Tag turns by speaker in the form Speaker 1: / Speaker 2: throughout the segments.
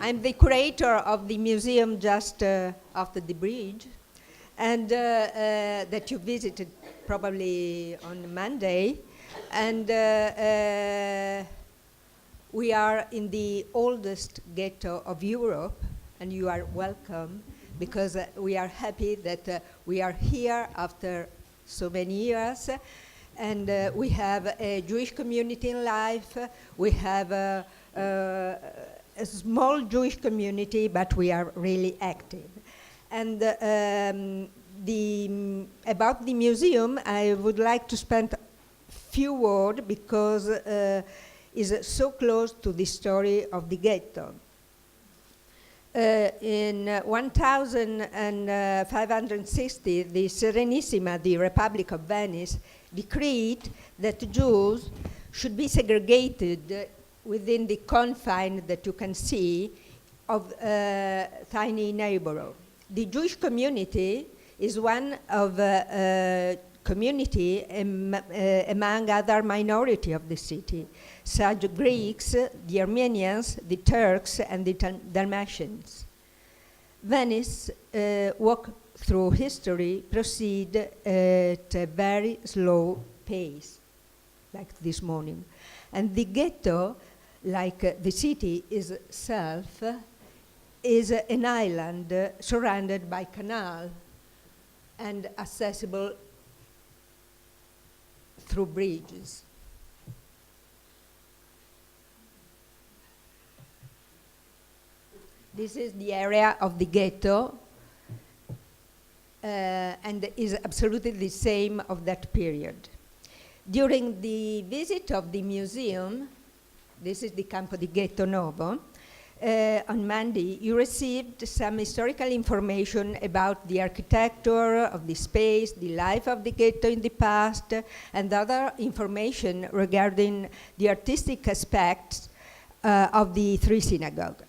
Speaker 1: I'm the curator of the museum just after the bridge, and that you visited probably on Monday. And we are in the oldest ghetto of Europe, and you are welcome, because we are happy that we are here after so many years. And we have a Jewish community in life. We have a small Jewish community, but we are really active. And about the museum, I would like to spend a few words because it's so close to the story of the ghetto. In 1560, the Serenissima, the Republic of Venice, decreed that Jews should be segregated within the confine that you can see of a tiny neighborhood. The Jewish community is one of community among other minority of the city, such Greeks, the Armenians, the Turks, and the Dalmatians. Venice walk through history proceed at a very slow pace, like this morning. And the ghetto, like the city itself, is an island surrounded by canal and accessible through bridges. This is the area of the ghetto, and is absolutely the same of that period. During the visit of the museum, this is the Campo di Ghetto Novo, on Monday, you received some historical information about the architecture of the space, the life of the ghetto in the past, and other information regarding the artistic aspects of the three synagogues.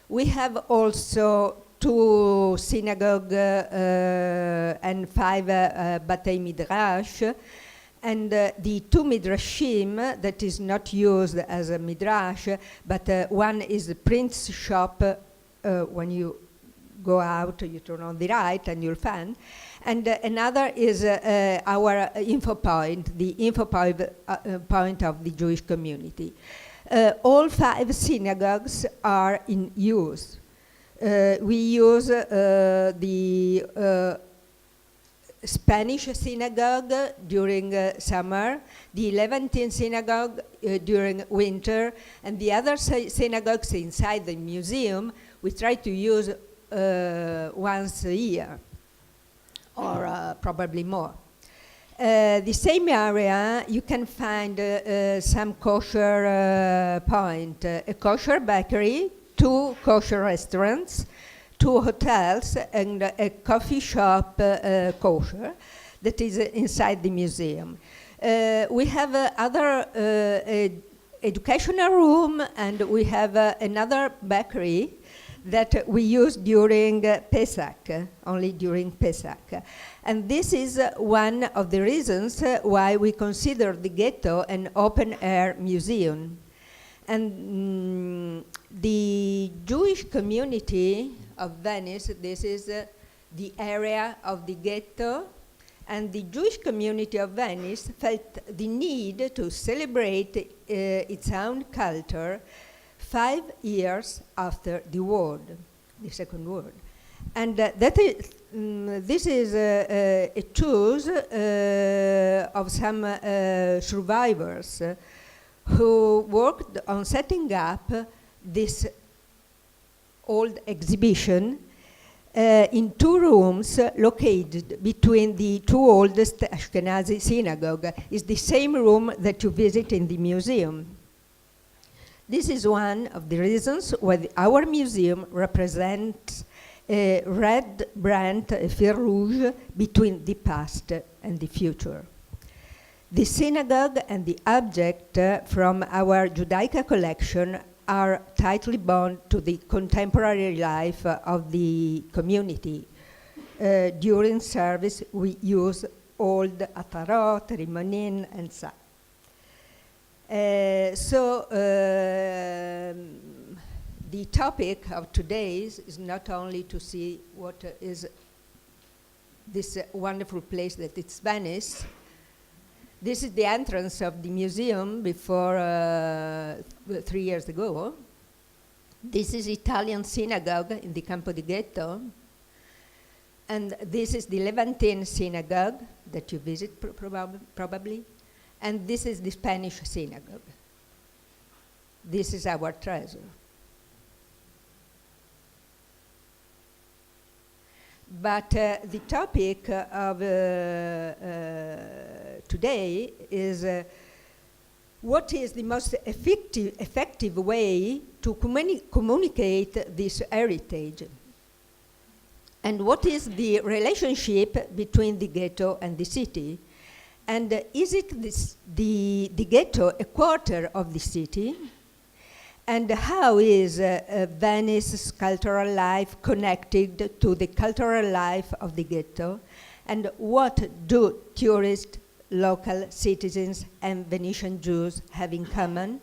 Speaker 1: We have also 2 synagogues and 5 Batei Midrash, and the 2 midrashim that is not used as a midrash, but one is a print's shop. When you go out, you turn on the right and you'll find. And another is our info point, the info point of the Jewish community. All 5 synagogues are in use. We use the Spanish synagogue during summer, the Levantine synagogue during winter, and the other synagogues inside the museum we try to use once a year, or probably more. The same area you can find some kosher point, a kosher bakery, 2 kosher restaurants, 2 hotels, and a coffee shop kosher that is inside the museum. We have other educational room, and we have another bakery that we use during Pesach, only during Pesach. And this is one of the reasons why we consider the ghetto an open-air museum. And the Jewish community of Venice, this is the area of the ghetto, and the Jewish community of Venice felt the need to celebrate its own culture 5 years after the war, the Second War. And this is a choice of some survivors who worked on setting up this old exhibition in 2 rooms located between the 2 oldest Ashkenazi synagogues. It's the same room that you visit in the museum. This is one of the reasons why our museum represents a red brand, a fil rouge, between the past and the future. The synagogue and the object from our Judaica collection are tightly bound to the contemporary life of the community. During service, we use old atarot, rimonin, and so on. the topic of today's is not only to see what is this wonderful place that it's Venice. This is the entrance of the museum before 3 years ago. This is Italian synagogue in the Campo di Ghetto. And this is the Levantine synagogue that you visit probably. And this is the Spanish synagogue. This is our treasure. But the topic of today is what is the most effective way to communicate this heritage? And what is the relationship between the ghetto and the city? And is it the ghetto a quarter of the city? And how is Venice's cultural life connected to the cultural life of the ghetto? And what do tourists, local citizens, and Venetian Jews have in common?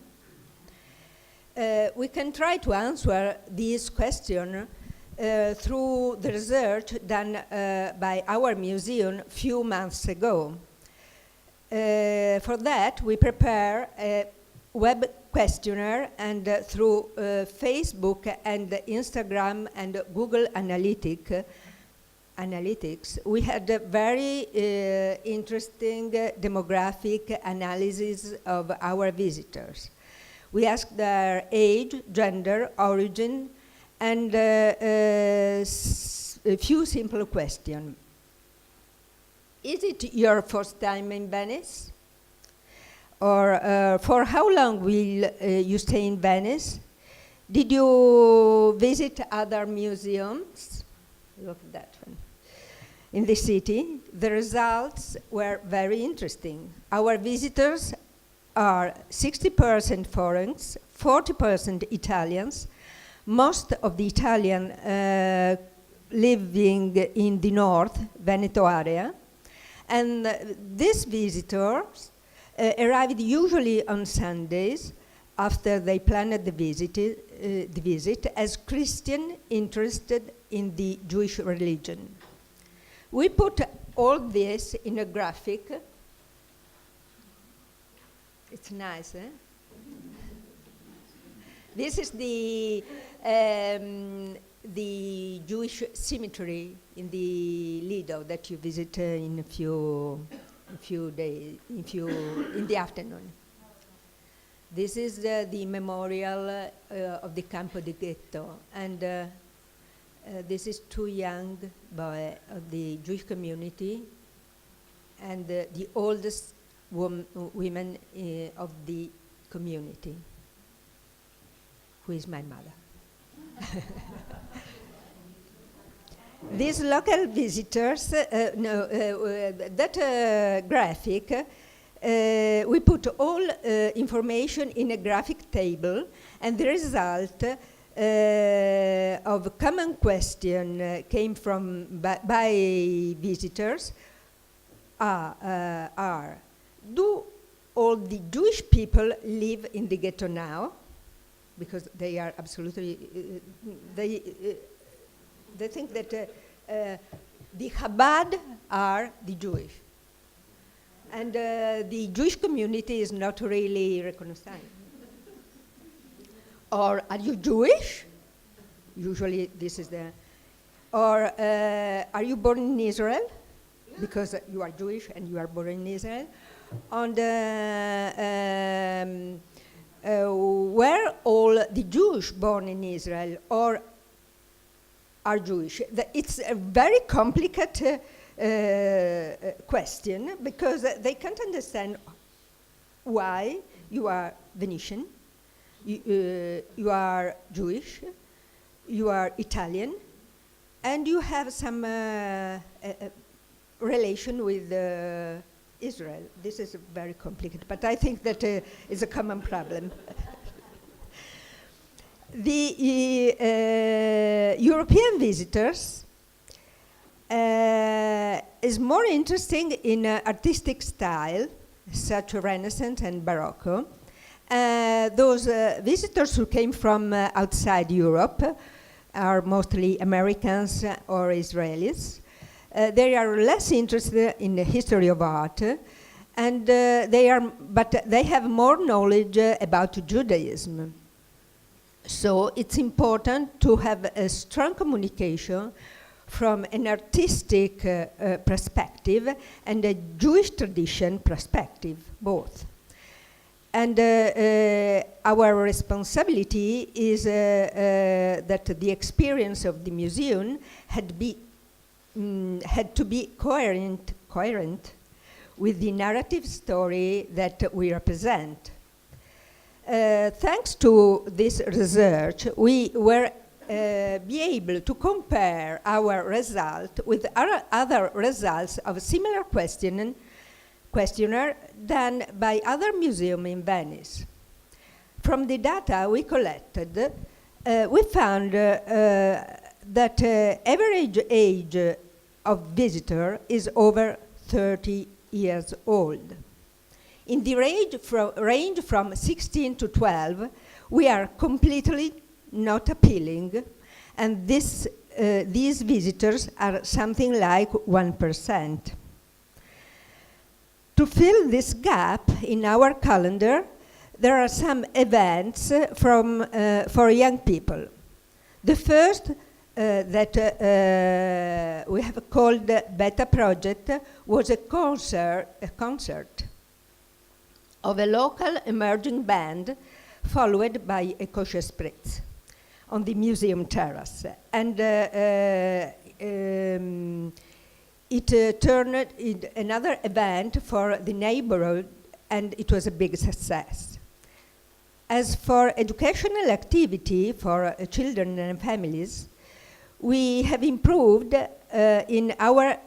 Speaker 1: We can try to answer this question through the research done by our museum a few months ago. For that, we prepare a web questionnaire, and through Facebook and Instagram and Google Analytics, we had a very interesting demographic analysis of our visitors. We asked their age, gender, origin, and a few simple questions. Is it your first time in Venice? Or for how long will you stay in Venice? Did you visit other museums? Look at that one. In the city, the results were very interesting. Our visitors are 60% foreigners, 40% Italians, most of the Italian living in the north, Veneto area, and these visitors arrived usually on Sundays after they planned the visit as Christian interested in the Jewish religion. We put all this in a graphic. It's nice, eh? This is the Jewish cemetery in the Lido that you visit in a few days, in the afternoon. This is the memorial of the Campo di Ghetto, and this is two young boys of the Jewish community, and the oldest women of the community, who is my mother. These local visitors, that graphic, we put all information in a graphic table, and the result of a common question came from by visitors are, do all the Jewish people live in the ghetto now? Because they are absolutely, they think that the Chabad are the Jewish. And the Jewish community is not really recognized. Or are you Jewish? Usually this is the, or are you born in Israel? Because you are Jewish and you are born in Israel. And were all the Jews born in Israel or are Jewish? It's a very complicated question because they can't understand why you are Venetian, you are Jewish, you are Italian, and you have some relation with Israel. This is very complicated, but I think that is a common problem. The European visitors is more interesting in artistic style, such Renaissance and Baroque, Those visitors who came from outside Europe are mostly Americans or Israelis. They are less interested in the history of art, and but they have more knowledge about Judaism. So it's important to have a strong communication from an artistic perspective and a Jewish tradition perspective, both. And our responsibility is that the experience of the museum had to be coherent with the narrative story that we represent. Thanks to this research, we were be able to compare our result with other results of similar questionnaire done by other museums in Venice. From the data we collected, we found that average age of visitor is over 30 years old. In the range from 16 to 12, we are completely not appealing, and these visitors are something like 1%. To fill this gap in our calendar, there are some events for young people. The first that we have called Beta Project was a concert of a local emerging band, followed by a kosher spritz on the museum terrace. And it turned into another event for the neighborhood, and it was a big success. As for educational activity for children and families, we have improved in our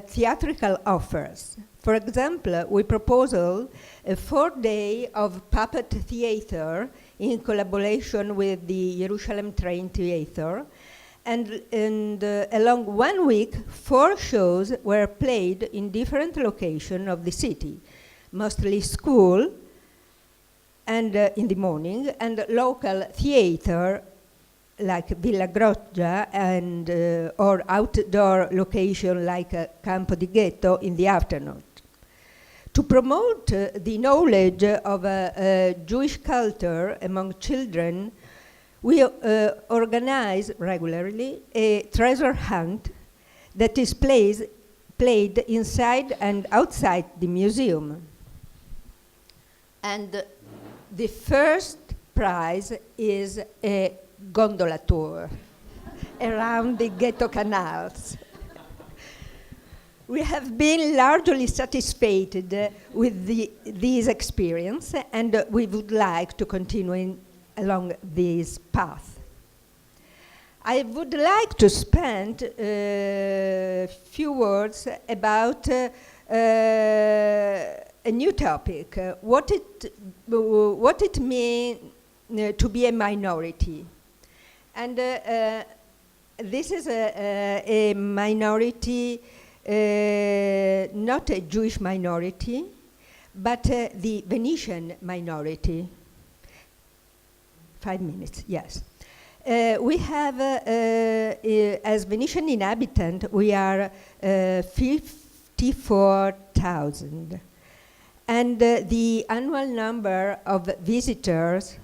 Speaker 1: theatrical offers. For example, we propose a 4-day of puppet theater in collaboration with the Jerusalem Train Theater, and along 1 week, 4 shows were played in different locations of the city, mostly school, and in the morning, and local theater like Villa Groggia and or outdoor location like Campo di Ghetto in the afternoon. To promote the knowledge of Jewish culture among children, we organize regularly a treasure hunt that is played inside and outside the museum. And the first prize is a gondola tour around the ghetto canals. We have been largely satisfied with this experience, and we would like to continue along this path. I would like to spend a few words about a new topic, what it means to be a minority. And this is a minority, not a Jewish minority, but the Venetian minority. 5 minutes, yes. We have, as Venetian inhabitant, we are 54,000. And the annual number of visitors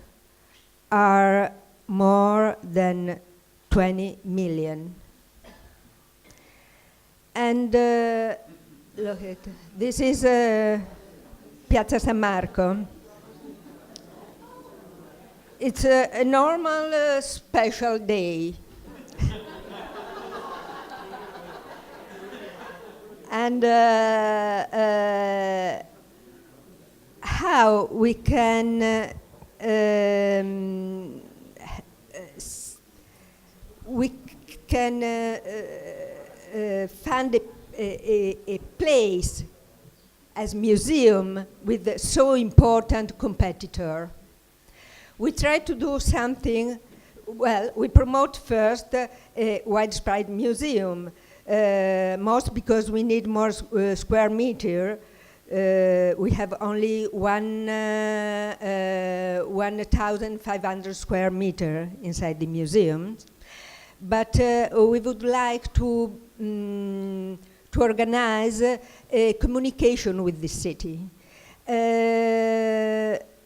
Speaker 1: are more than 20 million. And look at this is Piazza San Marco. It's a normal special day. And how we can find a place as museum with a so important competitor. We try to do something, well, we promote first a widespread museum, most because we need more square meter we have only 1,500 square meter inside the museum, but we would like to organize a communication with the city.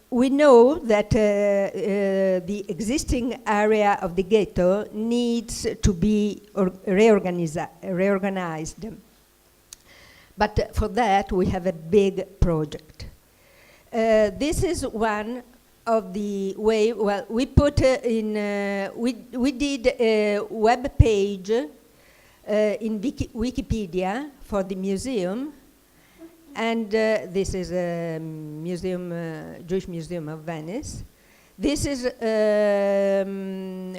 Speaker 1: We know that the existing area of the ghetto needs to be reorganized. But for that, we have a big project. This is one of the way, well, we put we did a web page in Wikipedia for the museum, and this is a museum, Jewish Museum of Venice. This is,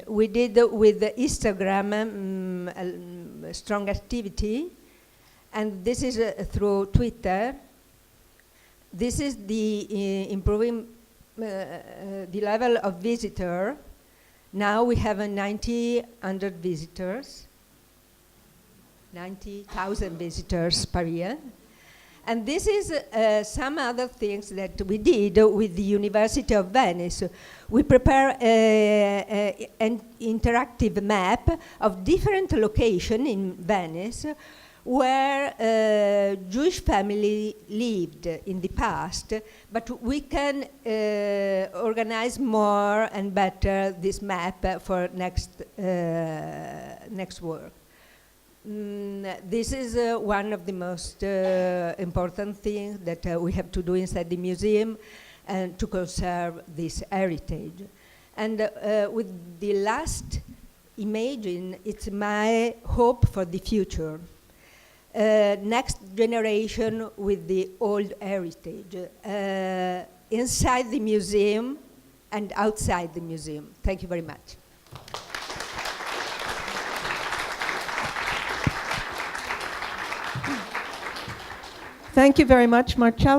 Speaker 1: we did with the Instagram a strong activity, and this is through Twitter. This is the improving the level of visitor. Now we have 90,000 visitors, 90,000 visitors per year. And this is some other things that we did with the University of Venice. We prepare an interactive map of different locations in Venice where Jewish family lived in the past, but we can organize more and better this map for next work. This is one of the most important things that we have to do inside the museum and to conserve this heritage. And with the last image, it's my hope for the future. Next generation with the old heritage inside the museum and outside the museum. Thank you very much.
Speaker 2: Thank you very much, Marcella.